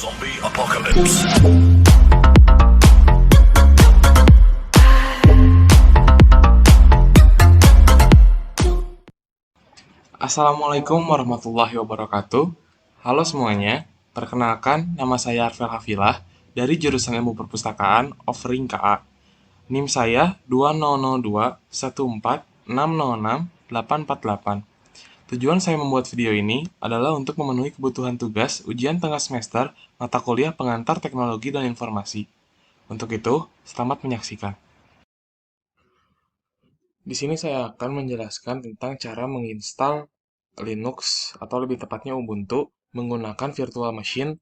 Zombie Apocalypse. Assalamualaikum warahmatullahi wabarakatuh. Halo semuanya, perkenalkan nama saya Arvel Hafilah dari jurusan Ilmu Perpustakaan offering KA. NIM saya 202146068848. Tujuan saya membuat video ini adalah untuk memenuhi kebutuhan tugas ujian tengah semester mata kuliah pengantar teknologi dan informasi. Untuk itu, selamat menyaksikan. Di sini saya akan menjelaskan tentang cara menginstal Linux atau lebih tepatnya Ubuntu menggunakan virtual machine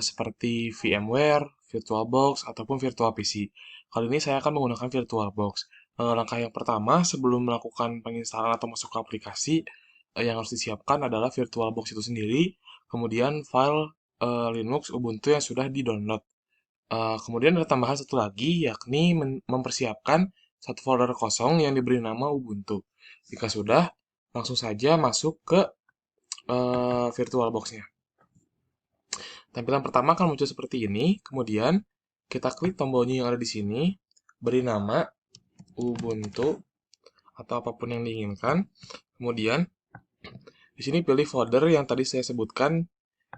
seperti VMware, VirtualBox ataupun virtual PC. Kali ini saya akan menggunakan VirtualBox. Langkah yang pertama sebelum melakukan penginstalan atau masuk ke aplikasi yang harus disiapkan adalah VirtualBox itu sendiri, kemudian file Linux Ubuntu yang sudah di-download. Kemudian ada tambahan satu lagi, yakni mempersiapkan satu folder kosong yang diberi nama Ubuntu. Jika sudah, langsung saja masuk ke VirtualBox-nya. Tampilan pertama akan muncul seperti ini, kemudian kita klik tombolnya yang ada di sini, beri nama Ubuntu atau apapun yang diinginkan. Kemudian di sini pilih folder yang tadi saya sebutkan,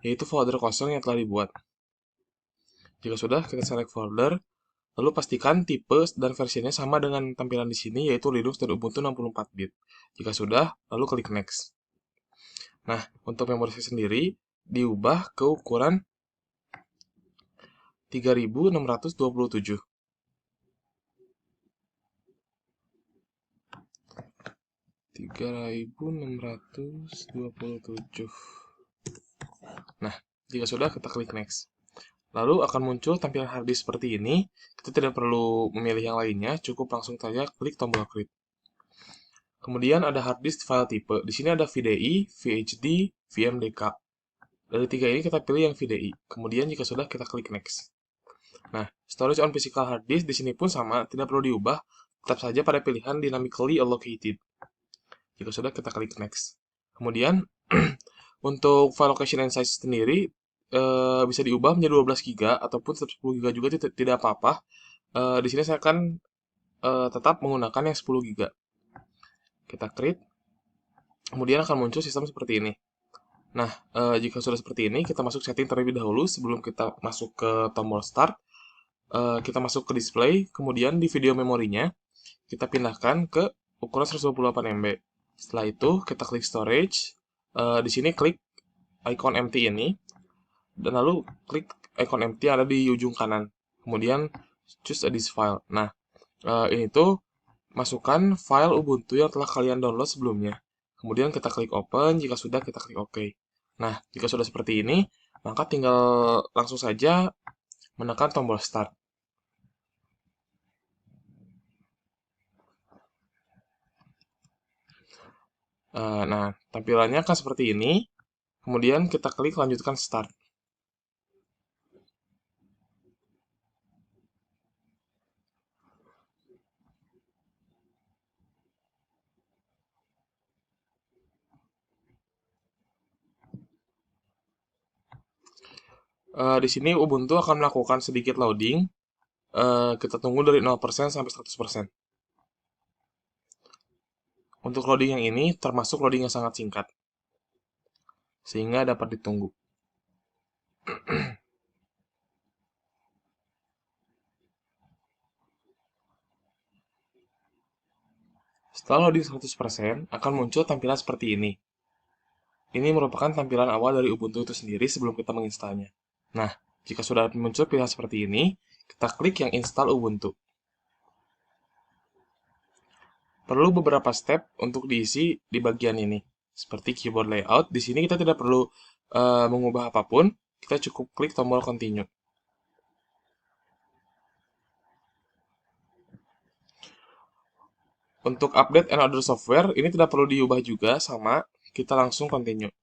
yaitu folder kosong yang telah dibuat. Jika sudah, kita select folder, lalu pastikan tipe dan versinya sama dengan tampilan di sini, yaitu Linux dan Ubuntu 64-bit. Jika sudah, lalu klik Next. Nah, untuk memori saya sendiri, diubah ke ukuran 3627. Nah, jika sudah, kita klik Next. Lalu akan muncul tampilan harddisk seperti ini. Kita tidak perlu memilih yang lainnya, cukup langsung saja klik tombol create. Kemudian ada harddisk file type. Di sini ada VDI, VHD, VMDK. Dari tiga ini kita pilih yang VDI. Kemudian jika sudah kita klik next. Nah, storage on physical hard disk di sini pun sama, tidak perlu diubah, tetap saja pada pilihan dynamically allocated. Jika sudah kita klik next. Kemudian untuk file location and size sendiri bisa diubah menjadi 12 GB ataupun 10 GB juga tidak apa-apa. Di sini saya akan tetap menggunakan yang 10 GB. Kita create. Kemudian akan muncul sistem seperti ini. Nah, jika sudah seperti ini, kita masuk setting terlebih dahulu sebelum kita masuk ke tombol start. Kita masuk ke display, kemudian di video memorinya, kita pindahkan ke ukuran 128 MB. Setelah itu, kita klik storage. Di sini klik icon empty ini, dan lalu klik icon empty yang ada di ujung kanan. Kemudian, choose a disk file. Nah, ini tuh masukkan file Ubuntu yang telah kalian download sebelumnya. Kemudian kita klik open, jika sudah kita klik OK. Nah, jika sudah seperti ini, maka tinggal langsung saja menekan tombol start. Nah, tampilannya akan seperti ini. Kemudian kita klik lanjutkan start. Di sini Ubuntu akan melakukan sedikit loading. Kita tunggu dari 0% sampai 100%. Untuk loading yang ini termasuk loading yang sangat singkat, sehingga dapat ditunggu. Setelah loading 100%, akan muncul tampilan seperti ini. Ini merupakan tampilan awal dari Ubuntu itu sendiri sebelum kita menginstalnya. Nah, jika sudah muncul pilihan seperti ini, kita klik yang install Ubuntu. Perlu beberapa step untuk diisi di bagian ini. Seperti keyboard layout, di sini kita tidak perlu mengubah apapun, kita cukup klik tombol continue. Untuk update and other software, ini tidak perlu diubah juga, sama, kita langsung continue.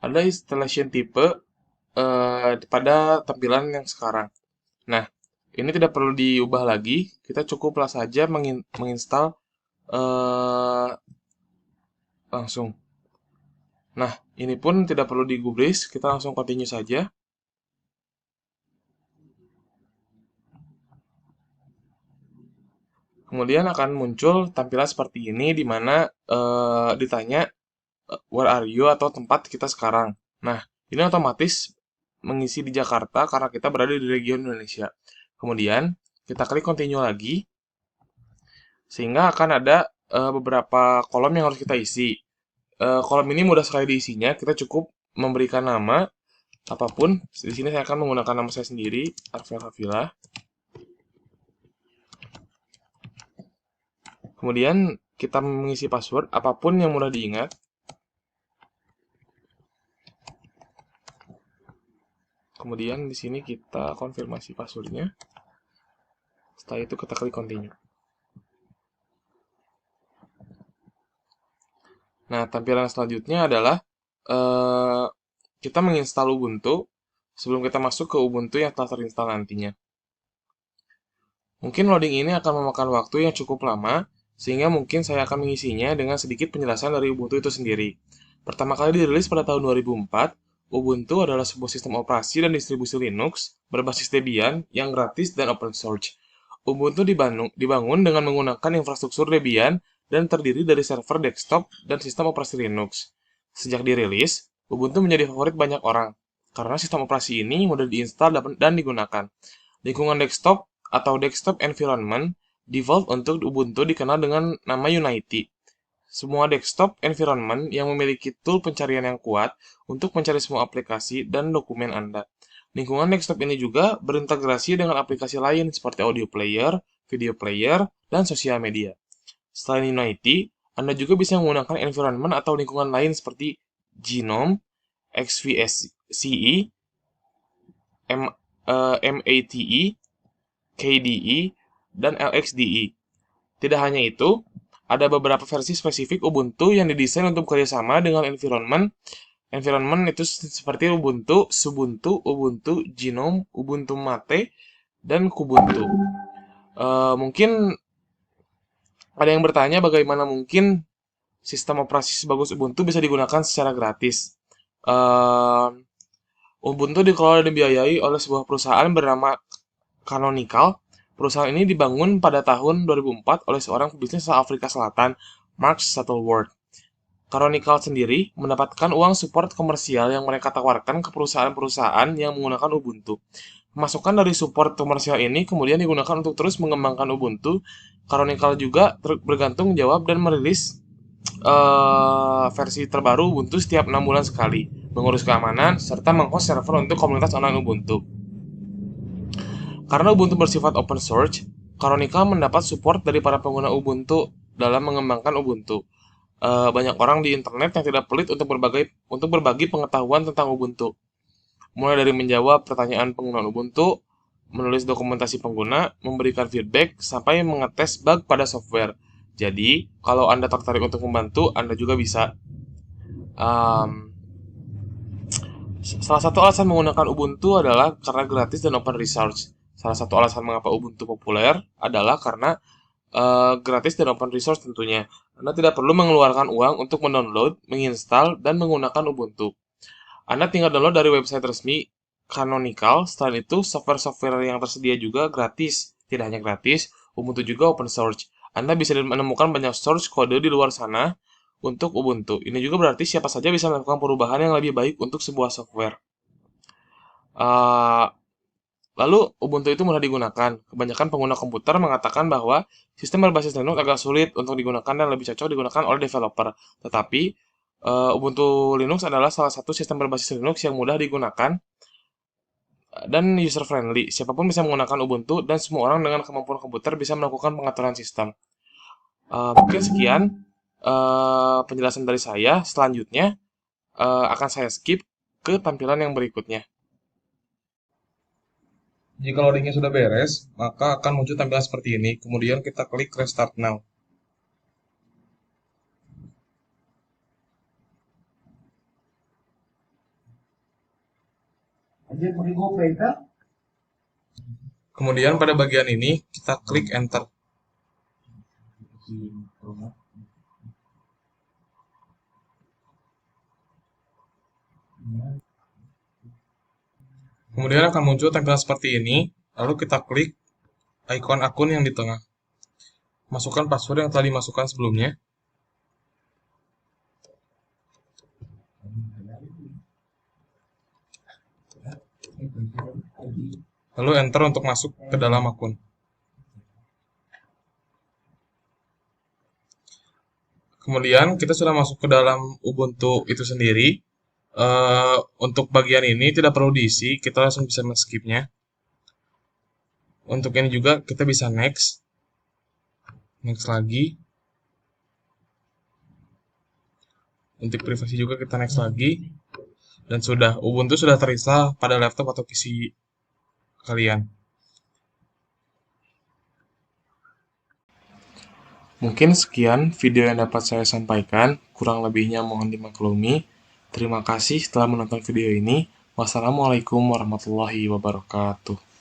Ada installation type, pada tampilan yang sekarang. Nah, ini tidak perlu diubah lagi, kita cukuplah saja menginstal eh, langsung. Nah, ini pun tidak perlu digubris, kita langsung continue saja. Kemudian akan muncul tampilan seperti ini di mana ditanya where are you atau tempat kita sekarang. Nah, ini otomatis mengisi di Jakarta karena kita berada di region Indonesia. Kemudian kita klik continue lagi sehingga akan ada beberapa kolom yang harus kita isi. Kolom ini mudah sekali diisinya, kita cukup memberikan nama apapun. Di sini saya akan menggunakan nama saya sendiri, Arvel Hafila. Kemudian kita mengisi password apapun yang mudah diingat. Kemudian di sini kita konfirmasi passwordnya. Setelah itu kita klik continue. Nah, tampilan selanjutnya adalah kita menginstal Ubuntu sebelum kita masuk ke Ubuntu yang telah terinstall nantinya. Mungkin loading ini akan memakan waktu yang cukup lama, sehingga mungkin saya akan mengisinya dengan sedikit penjelasan dari Ubuntu itu sendiri. Pertama kali dirilis pada tahun 2004, Ubuntu adalah sebuah sistem operasi dan distribusi Linux berbasis Debian yang gratis dan open source. Ubuntu dibangun dengan menggunakan infrastruktur Debian dan terdiri dari server desktop dan sistem operasi Linux. Sejak dirilis, Ubuntu menjadi favorit banyak orang, karena sistem operasi ini mudah diinstal dan digunakan. Lingkungan desktop atau desktop environment default untuk Ubuntu dikenal dengan nama Unity. Semua desktop environment yang memiliki tool pencarian yang kuat untuk mencari semua aplikasi dan dokumen Anda. Lingkungan desktop ini juga berintegrasi dengan aplikasi lain seperti audio player, video player, dan sosial media. Selain Unity, Anda juga bisa menggunakan environment atau lingkungan lain seperti Genome, XVSCE, MATE, KDE, dan LXDE. Tidak hanya itu, ada beberapa versi spesifik Ubuntu yang didesain untuk bekerjasama dengan environment. Environment itu seperti Ubuntu, Xubuntu, Ubuntu, Genome, Ubuntu Mate, dan Kubuntu. Mungkin ada yang bertanya bagaimana mungkin sistem operasi sebagus Ubuntu bisa digunakan secara gratis. Ubuntu dikelola dan dibiayai oleh sebuah perusahaan bernama Canonical. Perusahaan ini dibangun pada tahun 2004 oleh seorang pebisnis asal Afrika Selatan, Mark Shuttleworth. Canonical sendiri mendapatkan uang support komersial yang mereka tawarkan ke perusahaan-perusahaan yang menggunakan Ubuntu. Pemasukan dari support komersial ini kemudian digunakan untuk terus mengembangkan Ubuntu. Canonical juga bergantung jawab dan merilis versi terbaru Ubuntu setiap 6 bulan sekali, mengurus keamanan, serta menghost server untuk komunitas online Ubuntu. Karena Ubuntu bersifat open source, Canonical mendapat support dari para pengguna Ubuntu dalam mengembangkan Ubuntu. Banyak orang di internet yang tidak pelit untuk berbagi pengetahuan tentang Ubuntu. Mulai dari menjawab pertanyaan penggunaan Ubuntu, menulis dokumentasi pengguna, memberikan feedback, sampai mengetes bug pada software. Jadi, kalau Anda tertarik untuk membantu, Anda juga bisa. Salah satu alasan menggunakan Ubuntu adalah karena gratis dan open resource. Salah satu alasan mengapa Ubuntu populer adalah karena gratis dan open resource tentunya. Anda tidak perlu mengeluarkan uang untuk mendownload, menginstal, dan menggunakan Ubuntu. Anda tinggal download dari website resmi Canonical. Selain itu, software-software yang tersedia juga gratis. Tidak hanya gratis, Ubuntu juga open source. Anda bisa menemukan banyak source kode di luar sana untuk Ubuntu. Ini juga berarti siapa saja bisa melakukan perubahan yang lebih baik untuk sebuah software. Lalu, Ubuntu itu mudah digunakan. Kebanyakan pengguna komputer mengatakan bahwa sistem berbasis Linux agak sulit untuk digunakan dan lebih cocok digunakan oleh developer. Tetapi, Ubuntu Linux adalah salah satu sistem berbasis Linux yang mudah digunakan dan user-friendly. Siapapun bisa menggunakan Ubuntu dan semua orang dengan kemampuan komputer bisa melakukan pengaturan sistem. Mungkin sekian penjelasan dari saya. Selanjutnya, akan saya skip ke tampilan yang berikutnya. Jika loadingnya sudah beres, maka akan muncul tampilan seperti ini. Kemudian kita klik Restart Now. Kemudian pada bagian ini kita klik enter. Kemudian akan muncul tampilan seperti ini, lalu kita klik ikon akun yang di tengah. Masukkan password yang telah dimasukkan sebelumnya. Lalu enter untuk masuk ke dalam akun. Kemudian kita sudah masuk ke dalam Ubuntu itu sendiri. Untuk bagian ini tidak perlu diisi, kita langsung bisa men-skipnya. Untuk ini juga kita bisa next lagi. Untuk privasi juga kita next lagi. Dan sudah, Ubuntu sudah terinstall pada laptop atau PC kalian. Mungkin sekian video yang dapat saya sampaikan, kurang lebihnya mohon dimaklumi. Terima kasih telah menonton video ini. Wassalamualaikum warahmatullahi wabarakatuh.